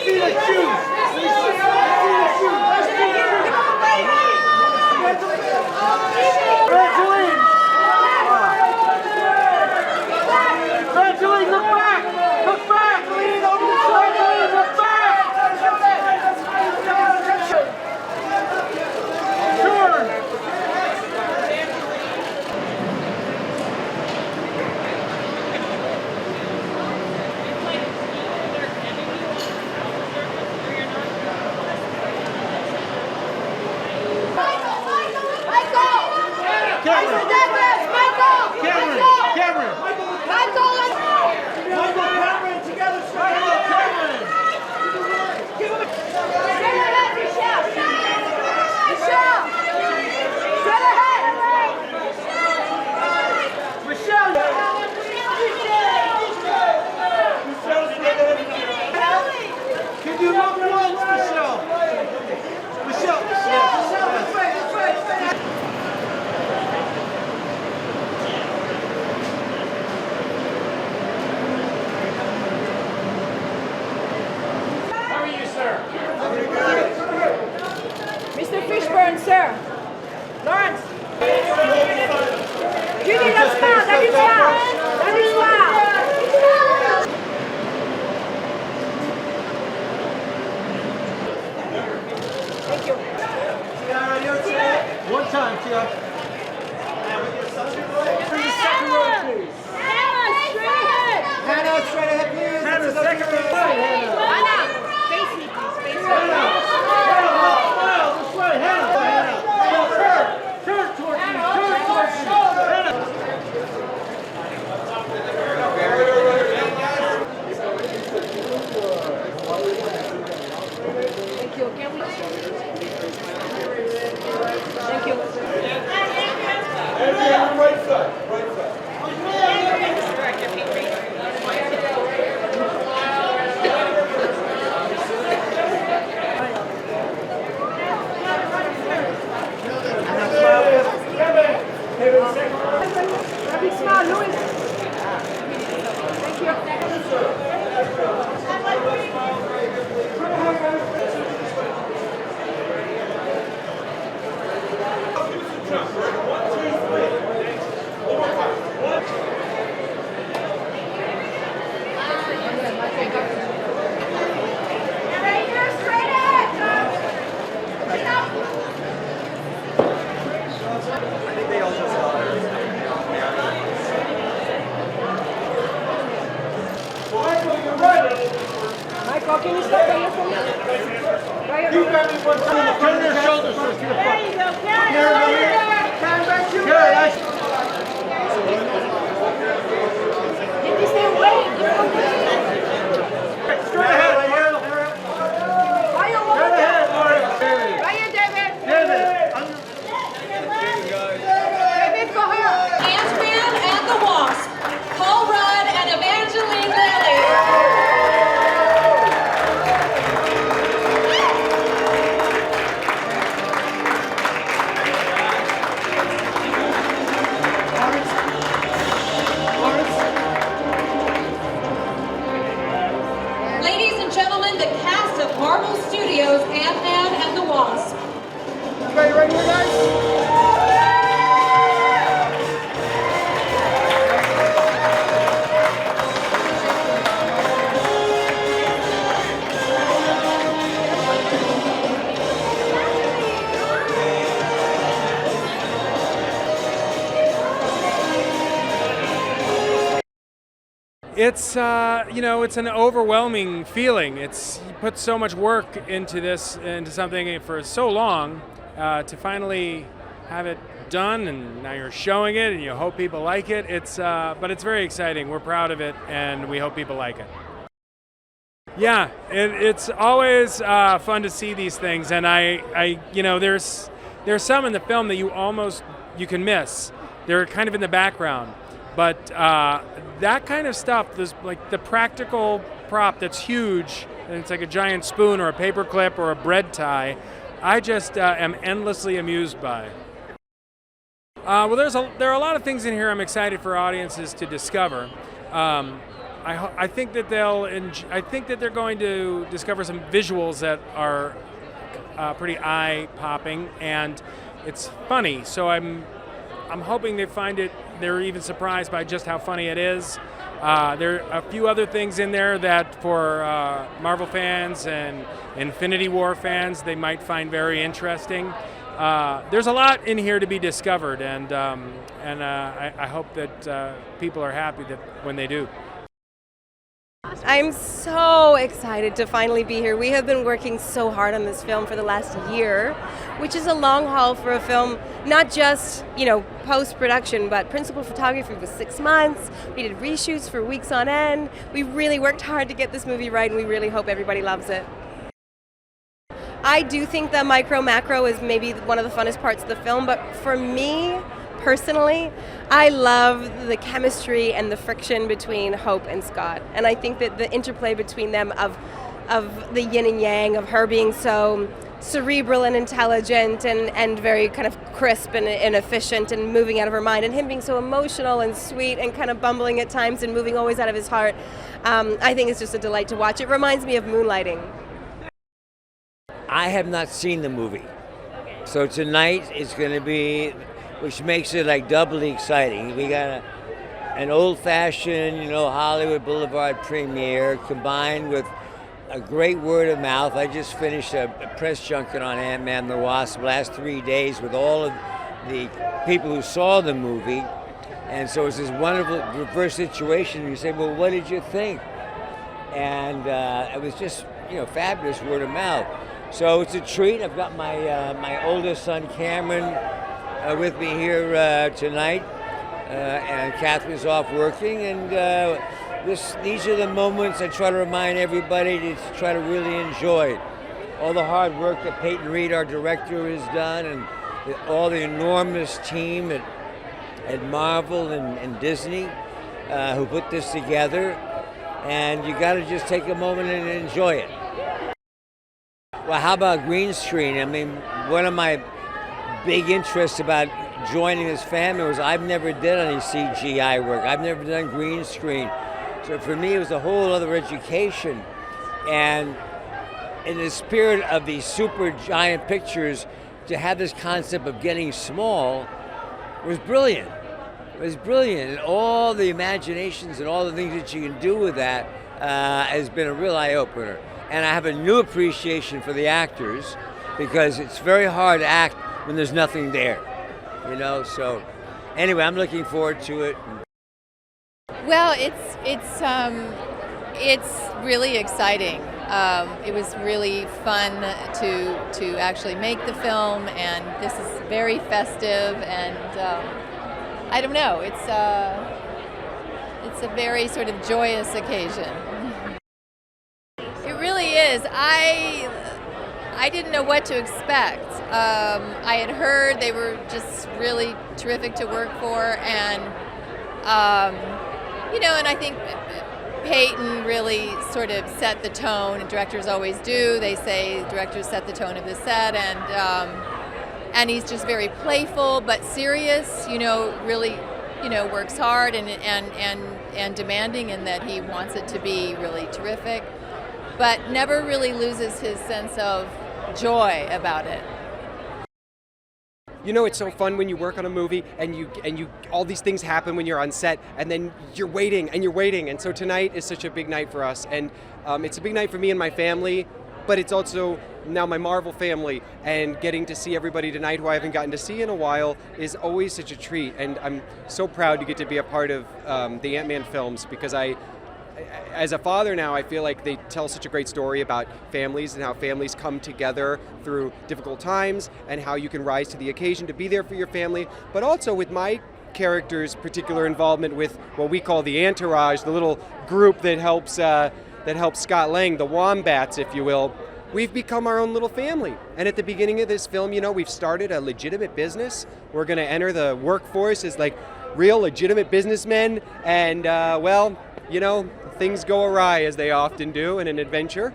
see the shoes. Evangeline, look back! Look back! Lean over the side, look back! Turn! Can you look once, Michelle? Michelle, that's right. How are you, sir? Mr. Fishburne, sir. Lawrence. You need a smile. That is smile. That is smile. Thank you. One time, Tia. Hannah, straight ahead, please. Hannah, second row. Hannah, face me, please. Face me. Smile, this way, Hannah. Turn towards me. Thank you. Can we? Thank you. Right side. Big smile, Louis. Thank you. Michael, can you stop there for me? You got me one time. Turn your shoulders first. There you go, Karen. Get this thing away. Straight ahead, Mario. Ryan, one more time. Ryan, David. David, go here. Ant-Man and the Wasp, Paul Rudd and Evangeline Lilly. Ladies and gentlemen, the cast of Marvel Studios' Ant-Man and the Wasp. Ready here, guys? It's it's an overwhelming feeling. You put so much work into something for so long, to finally have it done, and now you're showing it, and you hope people like it. But it's very exciting. We're proud of it, and we hope people like it. Yeah, it's always fun to see these things, and there's some in the film that you can miss. They're kind of in the background. But that kind of stuff, like the practical prop that's huge, and it's like a giant spoon or a paper clip or a bread tie, I just am endlessly amused by. Well, there are a lot of things in here I'm excited for audiences to discover. I think that I think that they're going to discover some visuals that are pretty eye-popping, and it's funny. So I'm hoping they find it. They're even surprised by just how funny it is. There are a few other things in there that for Marvel fans and Infinity War fans they might find very interesting. There's a lot in here to be discovered, and I hope that people are happy that when they do. I'm so excited to finally be here. We have been working so hard on this film for the last year, which is a long haul for a film, not just, post-production, but principal photography was 6 months. We did reshoots for weeks on end. We really worked hard to get this movie right, and we really hope everybody loves it. I do think that micro-macro is maybe one of the funnest parts of the film, but for me, personally, I love the chemistry and the friction between Hope and Scott. And I think that the interplay between them of the yin and yang, of her being so cerebral and intelligent and very kind of crisp and efficient and moving out of her mind, and him being so emotional and sweet and kind of bumbling at times and moving always out of his heart, I think it's just a delight to watch. It reminds me of Moonlighting. I have not seen the movie. So tonight it's going to be, which makes it like doubly exciting. We got an old-fashioned, Hollywood Boulevard premiere combined with a great word of mouth. I just finished a press junket on Ant-Man and the Wasp last 3 days with all of the people who saw the movie. And so it's this wonderful reverse situation. You say, well, what did you think? And it was just, fabulous word of mouth. So it's a treat. I've got my oldest son, Cameron, with me here tonight, and Catherine's off working, and these are the moments I try to remind everybody to try to really enjoy. All the hard work that Peyton Reed, our director, has done, and all the enormous team at Marvel and Disney who put this together, and you got to just take a moment and enjoy it. Well, how about green screen? I mean, one of my big interests about joining this family was I've never did any CGI work. I've never done green screen. So for me, it was a whole other education. And in the spirit of these super giant pictures, to have this concept of getting small was brilliant. It was brilliant. And all the imaginations and all the things that you can do with that has been a real eye-opener. And I have a new appreciation for the actors, because it's very hard to act when there's nothing there, So anyway, I'm looking forward to it. Well, it's really exciting. It was really fun to actually make the film, and this is very festive, and I don't know, it's a very sort of joyous occasion. It really is. I didn't know what to expect. I had heard they were just really terrific to work for, and and I think Peyton really sort of set the tone, and directors always do. They say directors set the tone of the set, and he's just very playful but serious. Really, works hard and demanding in that he wants it to be really terrific, but never really loses his sense of joy about it. It's so fun when you work on a movie and you all these things happen when you're on set, and then you're waiting. And so tonight is such a big night for us, and it's a big night for me and my family, but it's also now my Marvel family, and getting to see everybody tonight who I haven't gotten to see in a while is always such a treat, and I'm so proud to get to be a part of the Ant-Man films, because as a father now, I feel like they tell such a great story about families and how families come together through difficult times and how you can rise to the occasion to be there for your family. But also with my character's particular involvement with what we call the entourage, the little group that helps Scott Lang, the wombats, if you will. We've become our own little family. And at the beginning of this film, we've started a legitimate business. We're going to enter the workforce as like real legitimate businessmen, and things go awry, as they often do in an adventure.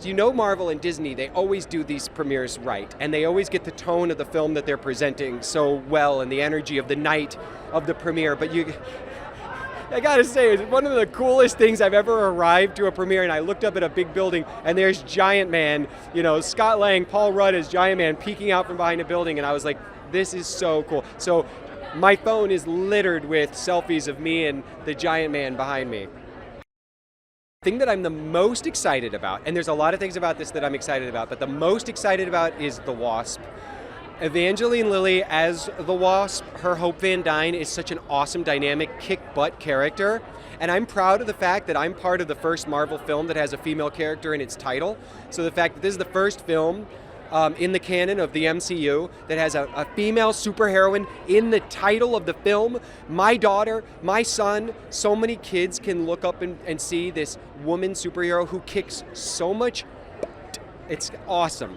Marvel and Disney, they always do these premieres right, and they always get the tone of the film that they're presenting so well, and the energy of the night of the premiere. But I gotta say, it's one of the coolest things I've ever arrived to a premiere, and I looked up at a big building, and there's Giant Man, Scott Lang, Paul Rudd as Giant Man peeking out from behind a building, and I was like, this is so cool. So my phone is littered with selfies of me and the Giant Man behind me. The thing that I'm the most excited about, and there's a lot of things about this that I'm excited about, but the most excited about is the Wasp. Evangeline Lilly as the Wasp, her Hope Van Dyne, is such an awesome, dynamic, kick-butt character. And I'm proud of the fact that I'm part of the first Marvel film that has a female character in its title. So the fact that this is the first film in the canon of the MCU that has a female superheroine in the title of the film. My daughter, my son, so many kids can look up and see this woman superhero who kicks so much butt. It's awesome.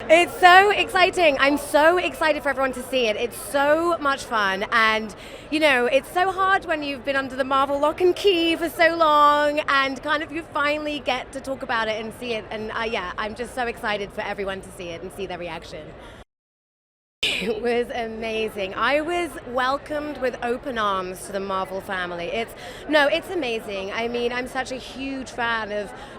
It's so exciting. I'm so excited for everyone to see it. It's so much fun. And, it's so hard when you've been under the Marvel lock and key for so long and kind of you finally get to talk about it and see it. And I'm just so excited for everyone to see it and see their reaction. It was amazing. I was welcomed with open arms to the Marvel family. It's amazing. I mean, I'm such a huge fan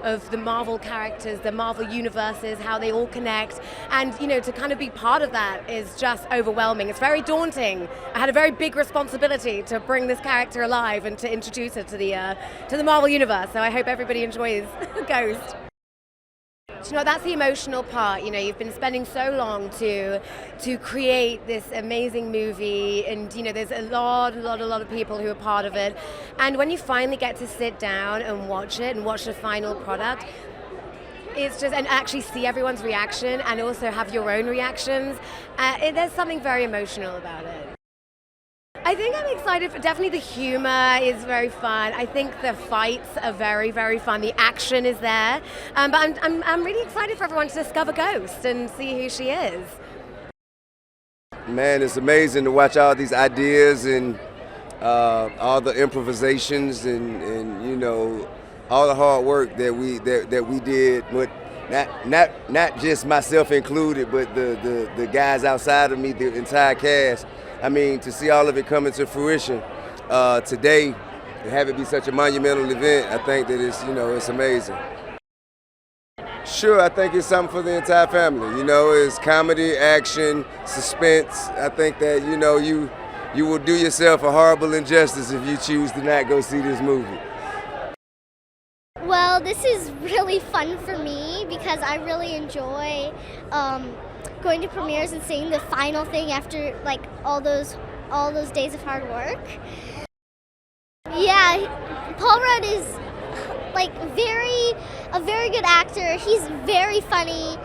of the Marvel characters, the Marvel universes, how they all connect. And, to kind of be part of that is just overwhelming. It's very daunting. I had a very big responsibility to bring this character alive and to introduce her to the Marvel universe. So I hope everybody enjoys Ghost. That's the emotional part. You've been spending so long to create this amazing movie, and there's a lot of people who are part of it. And when you finally get to sit down and watch it and watch the final product, it's just, and actually see everyone's reaction and also have your own reactions, there's something very emotional about it. I think I'm excited for, definitely the humor is very fun. I think the fights are very, very fun. The action is there. But I'm really excited for everyone to discover Ghost and see who she is. Man, it's amazing to watch all these ideas and all the improvisations and all the hard work that we did. But not just myself included, but the guys outside of me, the entire cast. I mean, to see all of it coming to fruition today and have it be such a monumental event, I think that it's amazing. Sure, I think it's something for the entire family. It's comedy, action, suspense. I think that, you will do yourself a horrible injustice if you choose to not go see this movie. Well, this is really fun for me because I really enjoy going to premieres and seeing the final thing after all those days of hard work. Yeah, Paul Rudd is a very good actor. He's very funny,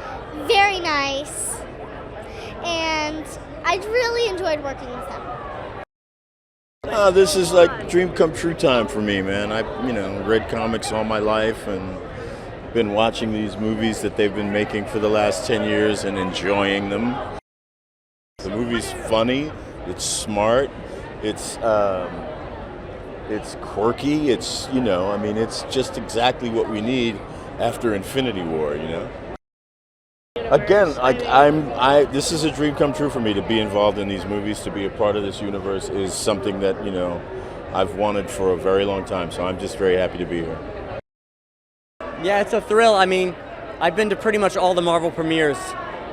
very nice, and I really enjoyed working with him. This is like dream come true time for me, man. I've read comics all my life and been watching these movies that they've been making for the last 10 years and enjoying them. The movie's funny, it's smart, it's quirky, it's just exactly what we need after Infinity War, Again, this is a dream come true for me to be involved in these movies, to be a part of this universe is something that, I've wanted for a very long time, so I'm just very happy to be here. Yeah, it's a thrill. I mean, I've been to pretty much all the Marvel premieres,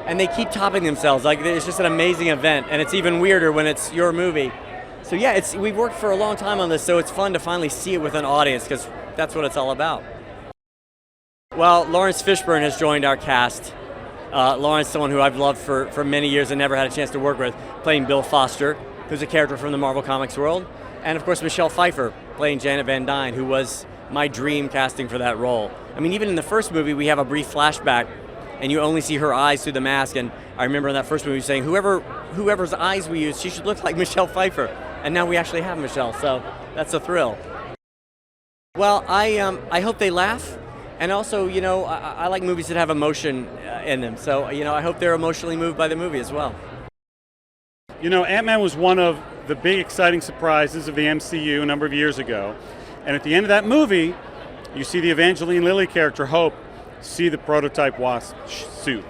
and they keep topping themselves. It's just an amazing event, and it's even weirder when it's your movie. So yeah, we've worked for a long time on this, so it's fun to finally see it with an audience, because that's what it's all about. Well, Lawrence Fishburne has joined our cast. Lawrence, someone who I've loved for many years and never had a chance to work with, playing Bill Foster, who's a character from the Marvel Comics world. And of course, Michelle Pfeiffer, playing Janet Van Dyne, who was my dream casting for that role. I mean, even in the first movie, we have a brief flashback, and you only see her eyes through the mask. And I remember in that first movie saying, whoever's eyes we use, she should look like Michelle Pfeiffer. And now we actually have Michelle, so that's a thrill. Well, I hope they laugh. And also, I like movies that have emotion in them. So, I hope they're emotionally moved by the movie as well. Ant-Man was one of the big exciting surprises of the MCU a number of years ago. And at the end of that movie, you see the Evangeline Lilly character, Hope, see the prototype Wasp suit.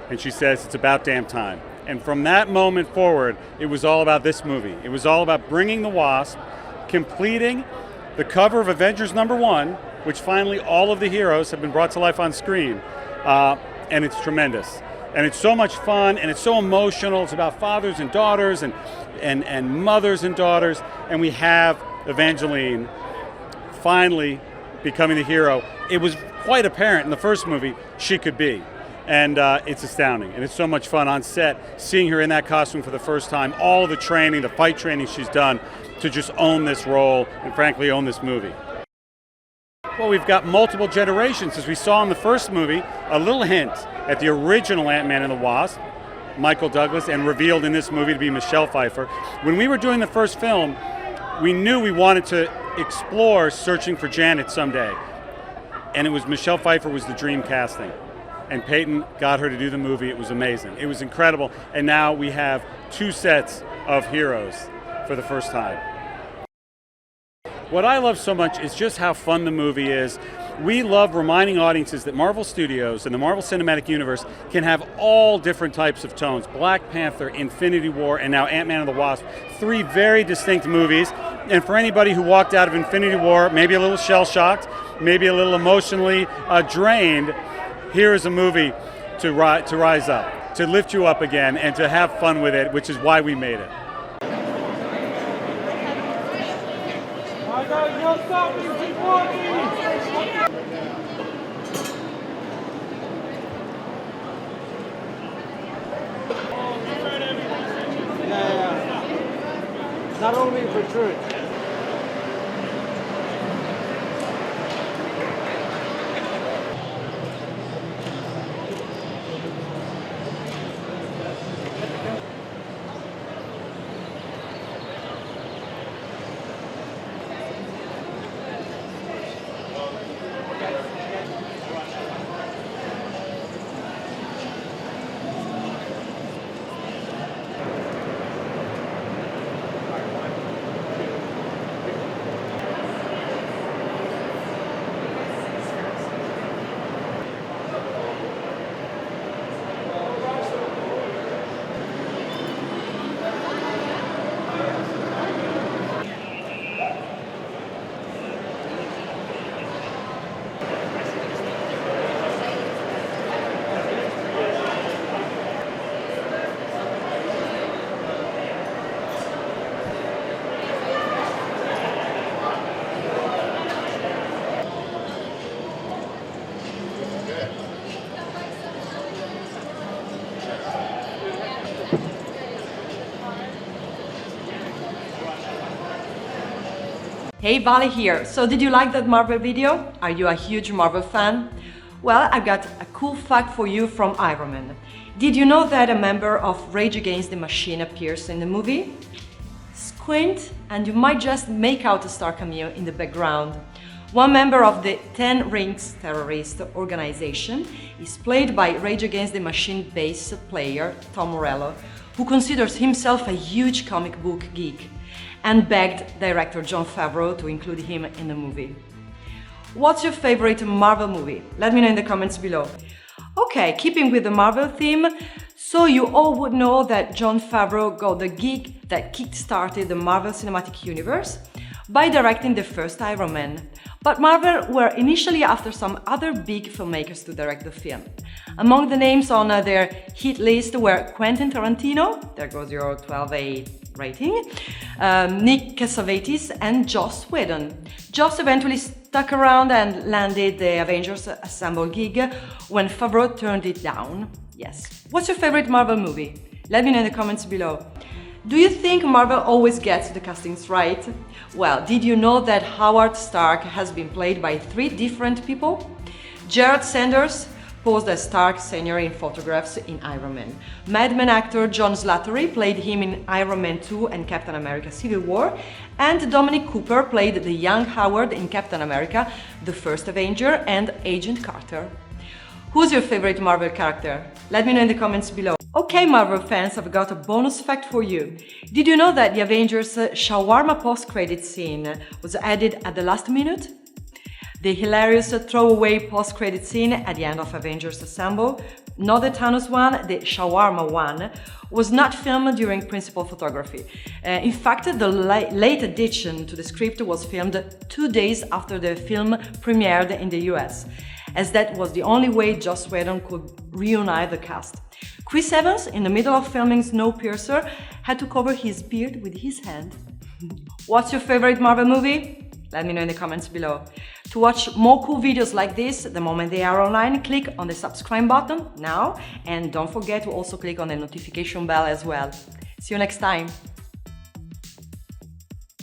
And she says, it's about damn time. And from that moment forward, it was all about this movie. It was all about bringing the Wasp completing the cover of Avengers #1, which finally all of the heroes have been brought to life on screen, and it's tremendous. And it's so much fun, and it's so emotional. It's about fathers and daughters, and mothers and daughters, and we have Evangeline finally becoming the hero. It was quite apparent in the first movie she could be, and it's astounding, and it's so much fun on set, seeing her in that costume for the first time, all the training, the fight training she's done to just own this role, and frankly own this movie. Well, we've got multiple generations. As we saw in the first movie, a little hint at the original Ant-Man and the Wasp, Michael Douglas, and revealed in this movie to be Michelle Pfeiffer. When we were doing the first film, we knew we wanted to explore searching for Janet someday. And it was Michelle Pfeiffer was the dream casting. And Peyton got her to do the movie. It was amazing. It was incredible. And now we have 2 sets of heroes for the first time. What I love so much is just how fun the movie is. We love reminding audiences that Marvel Studios and the Marvel Cinematic Universe can have all different types of tones. Black Panther, Infinity War, and now Ant-Man and the Wasp. 3 very distinct movies. And for anybody who walked out of Infinity War, maybe a little shell-shocked, maybe a little emotionally drained, here is a movie to rise up, to lift you up again, and to have fun with it, which is why we made it. No stopping, keep walking! Yeah. Not only for church. Hey, Vali here. So did you like that Marvel video? Are you a huge Marvel fan? Well, I've got a cool fact for you from Iron Man. Did you know that a member of Rage Against the Machine appears in the movie? Squint and you might just make out a star cameo in the background. One member of the 10 Rings terrorist organization is played by Rage Against the Machine bass player Tom Morello, who considers himself a huge comic book geek and begged director Jon Favreau to include him in the movie. What's your favorite Marvel movie? Let me know in the comments below. Okay, keeping with the Marvel theme, so you all would know that Jon Favreau got the gig that kick-started the Marvel Cinematic Universe by directing the first Iron Man. But Marvel were initially after some other big filmmakers to direct the film. Among the names on their hit list were Quentin Tarantino, there goes your 12A rating, Nick Cassavetes and Joss Whedon. Joss eventually stuck around and landed the Avengers Assemble gig when Favreau turned it down. Yes. What's your favorite Marvel movie? Let me know in the comments below. Do you think Marvel always gets the castings right? Well, did you know that Howard Stark has been played by 3 different people? Gerard Sanders posed as Stark Sr. in photographs in Iron Man. Mad Men actor John Slattery played him in Iron Man 2 and Captain America Civil War, and Dominic Cooper played the young Howard in Captain America, The First Avenger and Agent Carter. Who's your favorite Marvel character? Let me know in the comments below. Okay, Marvel fans, I've got a bonus fact for you. Did you know that the Avengers shawarma post-credit scene was added at the last minute? The hilarious throwaway post-credit scene at the end of Avengers Assemble, not the Thanos one, the shawarma one, was not filmed during principal photography. In fact, the late addition to the script was filmed 2 days after the film premiered in the US, as that was the only way Joss Whedon could reunite the cast. Chris Evans, in the middle of filming Snowpiercer, had to cover his beard with his hand. What's your favorite Marvel movie? Let me know in the comments below. To watch more cool videos like this, the moment they are online, click on the subscribe button now, and don't forget to also click on the notification bell as well. See you next time!